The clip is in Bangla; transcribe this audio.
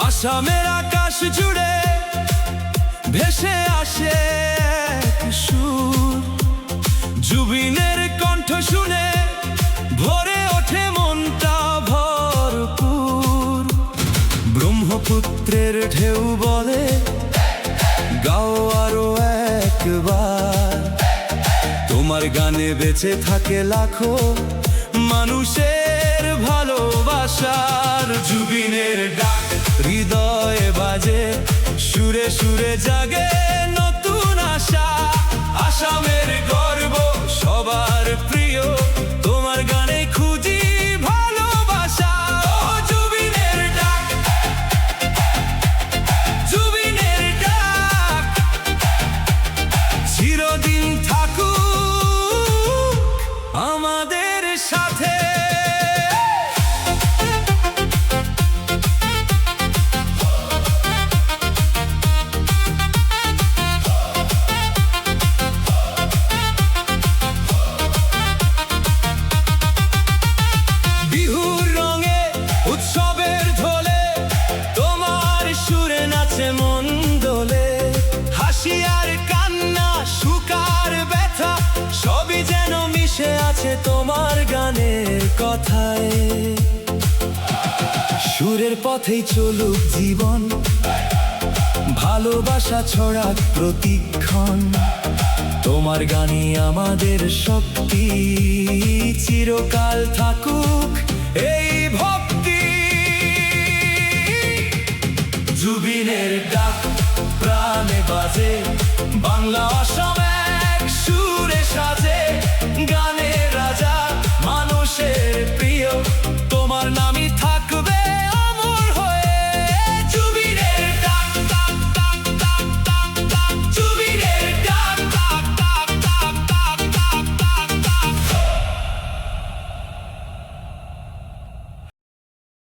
আসামের আকাশ জুড়ে ভেসে আসে এক সুর, জুবিনের কণ্ঠ শুনে ভরে ওঠে মনটা ভরপুর। ব্রহ্মপুত্রের ঢেউ বলে গাও আরো একবার, তোমার গানে বেঁচে থাকে লাখো মানুষের ভালোবাসার। জুবিনের ডাক হৃদয়ে বাজে, সুরে সুরে জাগে নতুন আশা। আসামের গর্ব সবার প্রিয়, তোমার গানে খুঁজি ভালোবাসা। জুবিনের ডাক, জুবিনের ডাক চিরদিন থাকুক আমাদের সাথে। বিহুর রঙে উৎসবের ঢোলে তোমার সুরে নাচে মন দোলে। হাসি আর কান্না, সুখ আর ব্যথা সবই যেন মিশে আছে তোমার গানের কথায়। সুরের পথেই চলুক জীবন, ভালোবাসা ছড়াক প্রতিক্ষণ। তোমার গানই আমাদের শক্তি, চিরকাল থাকুক এই ভক্তি। জুবিনের ডাক প্রাণে বাজে, বাংলা আসাম